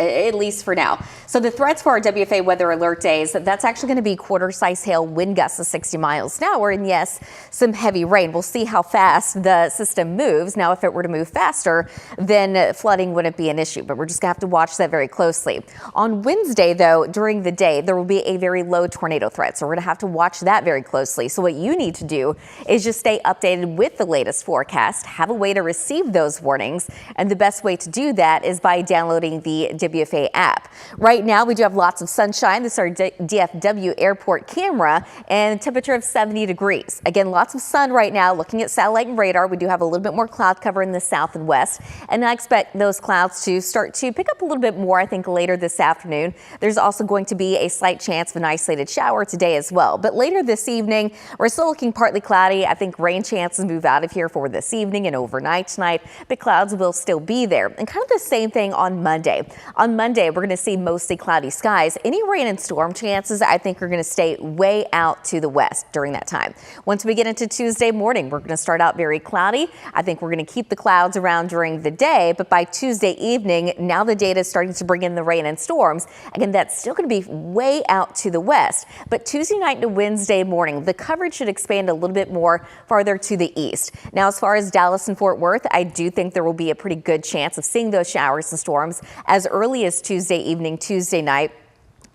at least for now. So the threats for our WFA weather alert days, that's actually going to be quarter-size hail, wind gusts of 60 miles an hour, and yes, some heavy rain. We'll see how fast the system moves. Now, if it were to move faster, then flooding wouldn't be an issue, but we're just going to have to watch that very closely. On Wednesday, though, during the day, there will be a very low tornado threat, so we're going to have to watch that very closely. So what you need to do is just stay updated with the latest forecast, have a way to receive those warnings, and the best way to do that is by downloading the WFA app. Right now, we do have lots of sunshine. This is our DFW airport camera and a temperature of 70 degrees. Again, lots of sun right now. Looking at satellite and radar, we do have a little bit more cloud cover in the south and west, and I expect those clouds to start to pick up a little bit more, I think, later this afternoon. There's also going to be a slight chance of an isolated shower today as well. But later this evening, we're still looking partly cloudy. I think rain chances move out of here for this evening and overnight tonight, but clouds will still be there. And kind of the same thing on Monday. On Monday, we're going to see mostly cloudy skies. Any rain and storm chances, I think, are going to stay way out to the west during that time. Once we get into Tuesday morning, we're going to start out very cloudy. I think we're going to keep the clouds around during the day, but by Tuesday evening, now the data is starting to bring in the rain and storms. Again, that's still going to be way out to the west, but Tuesday night to Wednesday morning, the coverage should expand a little bit more farther to the east. Now, as far as Dallas and Fort Worth, I do think there will be a pretty good chance of seeing those showers and storms as early as Tuesday evening, Tuesday night.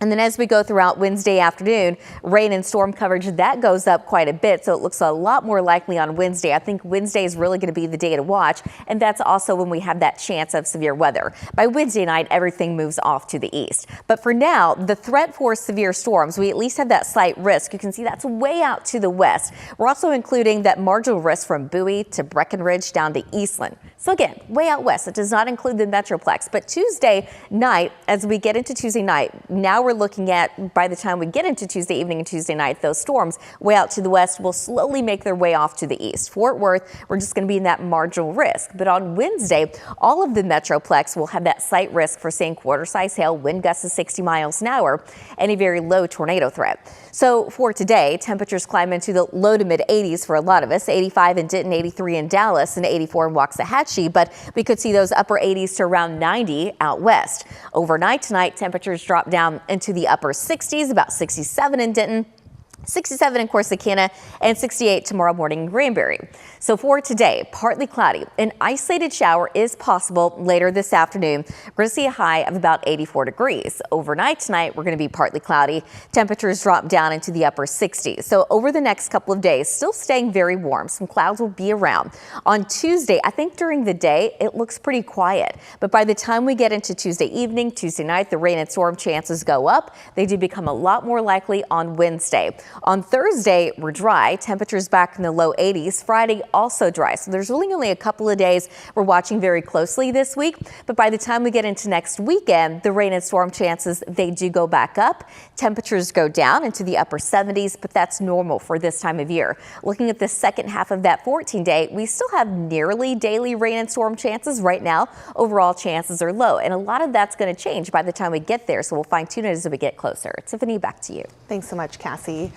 And then as we go throughout Wednesday afternoon, rain and storm coverage, that goes up quite a bit. So it looks a lot more likely on Wednesday. I think Wednesday is really going to be the day to watch. And that's also when we have that chance of severe weather. By Wednesday night, everything moves off to the east. But for now, the threat for severe storms, we at least have that slight risk. You can see that's way out to the west. We're also including that marginal risk from Bowie to Breckenridge down to Eastland. So again, way out west. It does not include the Metroplex. But Tuesday night, as we get into Tuesday night, now we're looking at, by the time we get into Tuesday evening and Tuesday night, those storms way out to the west will slowly make their way off to the east. Fort Worth, we're just going to be in that marginal risk. But on Wednesday, all of the Metroplex will have that slight risk for seeing quarter-size hail, wind gusts of 60 miles an hour, and a very low tornado threat. So for today, temperatures climb into the low to mid 80s for a lot of us, 85 in Denton, 83 in Dallas, and 84 in Waxahachie, but we could see those upper 80s to around 90 out west. Overnight tonight, temperatures drop down into the upper 60s, about 67 in Denton, 67 in Corsicana, and 68 tomorrow morning in Granbury. So for today, partly cloudy. An isolated shower is possible later this afternoon. We're going to see a high of about 84 degrees. Overnight tonight, we're going to be partly cloudy. Temperatures drop down into the upper 60s. So over the next couple of days, still staying very warm. Some clouds will be around. On Tuesday, I think during the day, it looks pretty quiet. But by the time we get into Tuesday evening, Tuesday night, the rain and storm chances go up. They do become a lot more likely on Wednesday. On Thursday, we're dry. Temperatures back in the low 80s. Friday, also dry. So there's really only a couple of days we're watching very closely this week. But by the time we get into next weekend, the rain and storm chances, they do go back up. Temperatures go down into the upper 70s, but that's normal for this time of year. Looking at the second half of that 14-day, we still have nearly daily rain and storm chances right now. Overall chances are low, and a lot of that's going to change by the time we get there. So we'll fine tune it as we get closer. Tiffany, back to you. Thanks so much, Cassie.